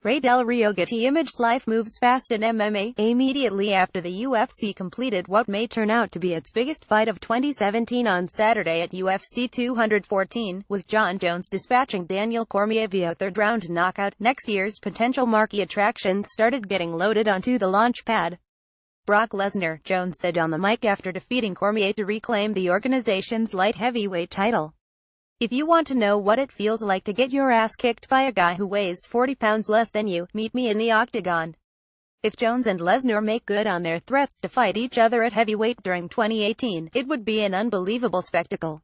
Ray Del Rio Getty Images Life moves fast in MMA. Immediately after the UFC completed what may turn out to be its biggest fight of 2017 on Saturday at UFC 214, with Jon Jones dispatching Daniel Cormier via third-round knockout, next year's potential marquee attractions started getting loaded onto the launch pad. Brock Lesnar, Jones said on the mic after defeating Cormier to reclaim the organization's light heavyweight title. "If you want to know what it feels like to get your ass kicked by a guy who weighs 40 pounds less than you, meet me in the octagon." If Jones and Lesnar make good on their threats to fight each other at heavyweight during 2018, it would be an unbelievable spectacle.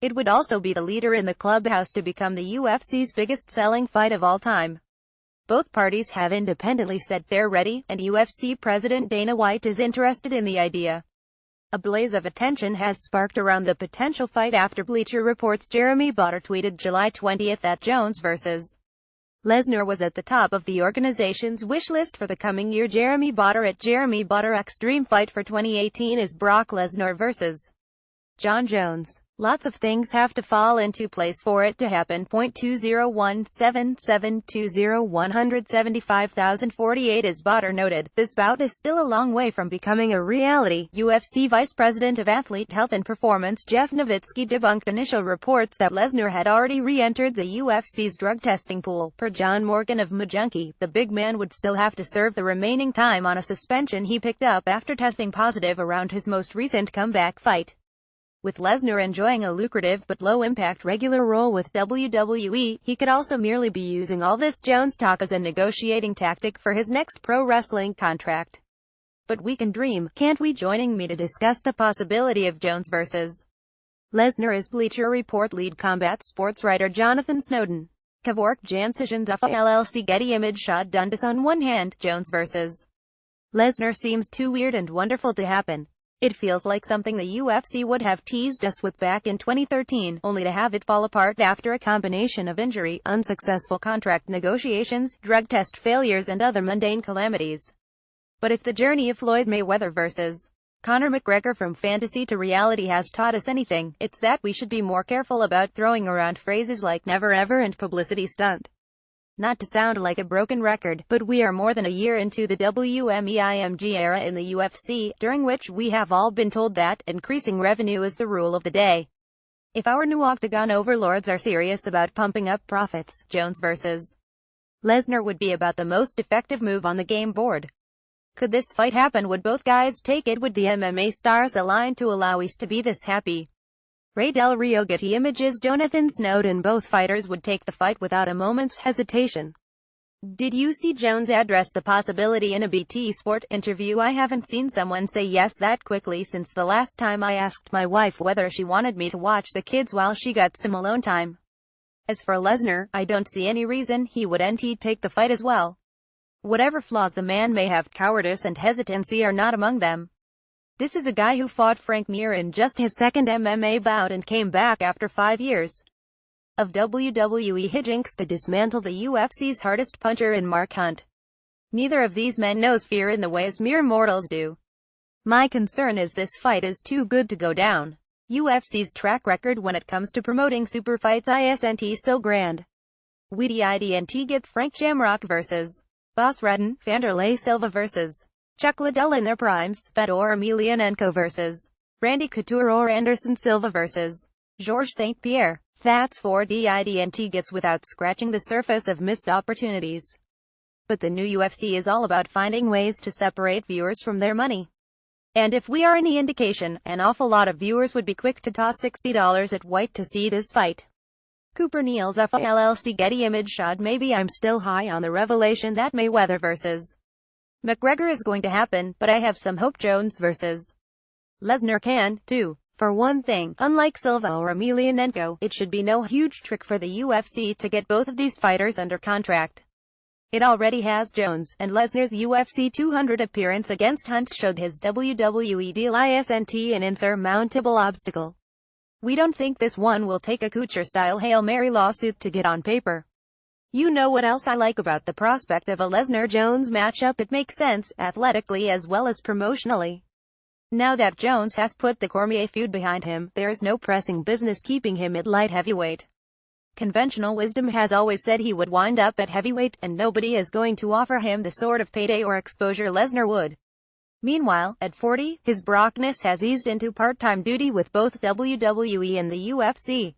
It would also be the leader in the clubhouse to become the UFC's biggest selling fight of all time. Both parties have independently said they're ready, and UFC President Dana White is interested in the idea. A blaze of attention has sparked around the potential fight after Bleacher Report's Jeremy Botter tweeted July 20 that Jones vs. Lesnar was at the top of the organization's wish list for the coming year. Jeremy Botter at Jeremy Botter Extreme Fight for 2018 is Brock Lesnar vs. Jon Jones. Lots of things have to fall into place for it to happen. 2017720175048 as Botter noted, this bout is still a long way from becoming a reality. UFC Vice President of Athlete Health and Performance Jeff Nowitzki debunked initial reports that Lesnar had already re-entered the UFC's drug testing pool. Per John Morgan of McJunkie, the big man would still have to serve the remaining time on a suspension he picked up after testing positive around his most recent comeback fight. With Lesnar enjoying a lucrative but low-impact regular role with WWE, he could also merely be using all this Jones talk as a negotiating tactic for his next pro wrestling contract. But we can dream, can't we? Joining me to discuss the possibility of Jones vs. Lesnar is Bleacher Report lead combat sports writer Jonathan Snowden. Kavork Jansician Duffa LLC Getty Image Shot Dundas. On one hand, Jones vs. Lesnar seems too weird and wonderful to happen. It feels like something the UFC would have teased us with back in 2013, only to have it fall apart after a combination of injury, unsuccessful contract negotiations, drug test failures and other mundane calamities. But if the journey of Floyd Mayweather vs. Conor McGregor from fantasy to reality has taught us anything, it's that we should be more careful about throwing around phrases like never ever and publicity stunt. Not to sound like a broken record, but we are more than a year into the WMEIMG era in the UFC, during which we have all been told that increasing revenue is the rule of the day. If our new octagon overlords are serious about pumping up profits, Jones vs. Lesnar would be about the most effective move on the game board. Could this fight happen? Would both guys take it? Would the MMA stars align to allow us to be this happy? Ray Del Rio Getty Images Jonathan Snowden. Both fighters would take the fight without a moment's hesitation. Did you see Jones address the possibility in a BT Sport interview? I haven't seen someone say yes that quickly since the last time I asked my wife whether she wanted me to watch the kids while she got some alone time. As for Lesnar, I don't see any reason he wouldn't take the fight as well. Whatever flaws the man may have, cowardice and hesitancy are not among them. This is a guy who fought Frank Mir in just his second MMA bout and came back after 5 years of WWE hijinks to dismantle the UFC's hardest puncher in Mark Hunt. Neither of these men knows fear in the ways mere mortals do. My concern is this fight is too good to go down. UFC's track record when it comes to promoting super fights isn't so grand. We didn't get Frank Shamrock vs. Boss Redden, Vanderlei Silva vs. Chuck Liddell in their primes, Fedor Emelianenko vs. Randy Couture or Anderson Silva vs. Georges St. Pierre. That's 4 didn't gets without scratching the surface of missed opportunities. But the new UFC is all about finding ways to separate viewers from their money. And if we are any indication, an awful lot of viewers would be quick to toss $60 at White to see this fight. Cooper Neals Uffa LLC Getty Image Shot. Maybe I'm still high on the revelation that Mayweather vs. McGregor is going to happen, but I have some hope Jones vs. Lesnar can, too. For one thing, unlike Silva or Emelianenko, it should be no huge trick for the UFC to get both of these fighters under contract. It already has. Jones and Lesnar's UFC 200 appearance against Hunt showed his WWE deal isn't an insurmountable obstacle. We don't think this one will take a Couture-style Hail Mary lawsuit to get on paper. You know what else I like about the prospect of a Lesnar-Jones matchup? It makes sense, athletically as well as promotionally. Now that Jones has put the Cormier feud behind him, there is no pressing business keeping him at light heavyweight. Conventional wisdom has always said he would wind up at heavyweight, and nobody is going to offer him the sort of payday or exposure Lesnar would. Meanwhile, at 40, his Brockness has eased into part-time duty with both WWE and the UFC.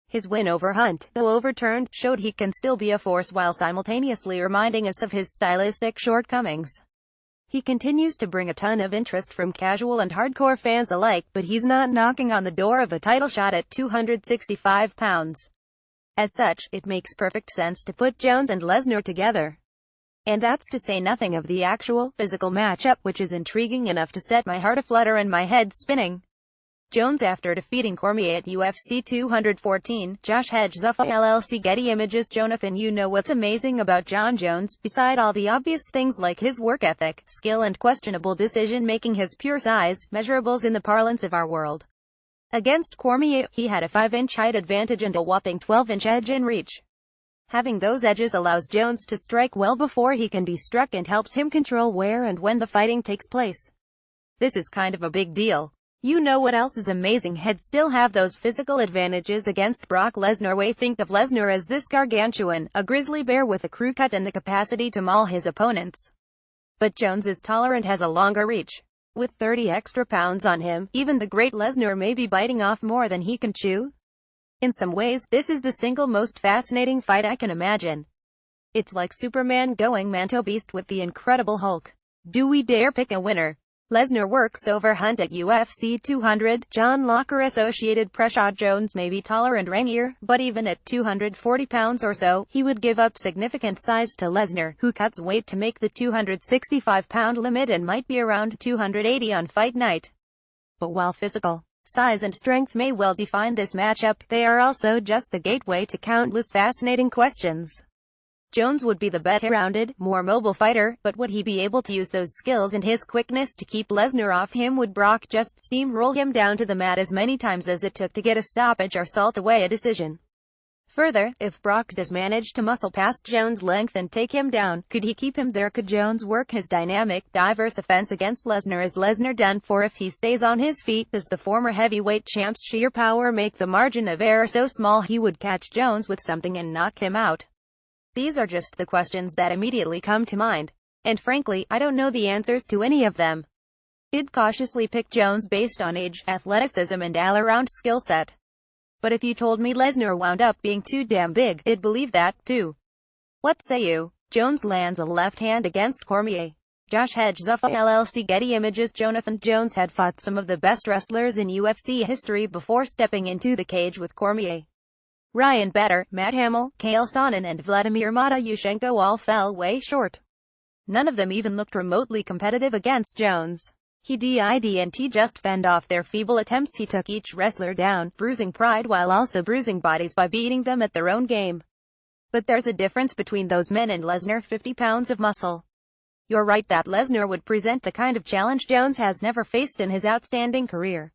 His win over Hunt, though overturned, showed he can still be a force while simultaneously reminding us of his stylistic shortcomings. He continues to bring a ton of interest from casual and hardcore fans alike, but he's not knocking on the door of a title shot at 265 pounds. As such, it makes perfect sense to put Jones and Lesnar together. And that's to say nothing of the actual, physical matchup, which is intriguing enough to set my heart aflutter and my head spinning. Jones after defeating Cormier at UFC 214, Josh Hedges of LLC Getty Images. Jonathan, you know what's amazing about Jon Jones, beside all the obvious things like his work ethic, skill and questionable decision-making, his pure size, measurables in the parlance of our world. Against Cormier, he had a 5-inch height advantage and a whopping 12-inch edge in reach. Having those edges allows Jones to strike well before he can be struck and helps him control where and when the fighting takes place. This is kind of a big deal. You know what else is amazing? He'd still have those physical advantages against Brock Lesnar. We think of Lesnar as this gargantuan, a grizzly bear with a crew cut and the capacity to maul his opponents. But Jones is taller and has a longer reach. With 30 extra pounds on him, even the great Lesnar may be biting off more than he can chew. In some ways, this is the single most fascinating fight I can imagine. It's like Superman going manto-beast with the Incredible Hulk. Do we dare pick a winner? Lesnar works over Hunt at UFC 200. John Locker Associated Press. Jones may be taller and rangier, but even at 240 pounds or so, he would give up significant size to Lesnar, who cuts weight to make the 265-pound limit and might be around 280 on fight night. But while physical size and strength may well define this matchup, they are also just the gateway to countless fascinating questions. Jones would be the better-rounded, more mobile fighter, but would he be able to use those skills and his quickness to keep Lesnar off him? Would Brock just steamroll him down to the mat as many times as it took to get a stoppage or salt away a decision? Further, if Brock does manage to muscle past Jones' length and take him down, could he keep him there? Could Jones work his dynamic, diverse offense against Lesnar? Is Lesnar done for if he stays on his feet? Does the former heavyweight champ's sheer power make the margin of error so small he would catch Jones with something and knock him out? These are just the questions that immediately come to mind. And frankly, I don't know the answers to any of them. I'd cautiously pick Jones based on age, athleticism and all-around skill set. But if you told me Lesnar wound up being too damn big, I'd believe that, too. What say you? Jones lands a left hand against Cormier. Josh Hedges of LLC Getty Images. Jonathan, Jones had fought some of the best wrestlers in UFC history before stepping into the cage with Cormier. Ryan Bader, Matt Hamill, Chael Sonnen and Vladimir Matyushenko all fell way short. None of them even looked remotely competitive against Jones. He didn't just fend off their feeble attempts, he took each wrestler down, bruising pride while also bruising bodies by beating them at their own game. But there's a difference between those men and Lesnar: 50 pounds of muscle. You're right that Lesnar would present the kind of challenge Jones has never faced in his outstanding career.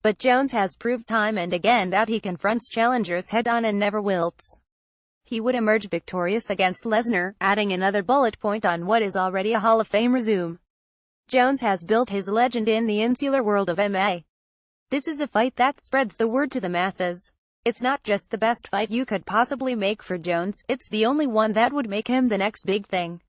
But Jones has proved time and again that he confronts challengers head-on and never wilts. He would emerge victorious against Lesnar, adding another bullet point on what is already a Hall of Fame resume. Jones has built his legend in the insular world of MMA. This is a fight that spreads the word to the masses. It's not just the best fight you could possibly make for Jones, it's the only one that would make him the next big thing.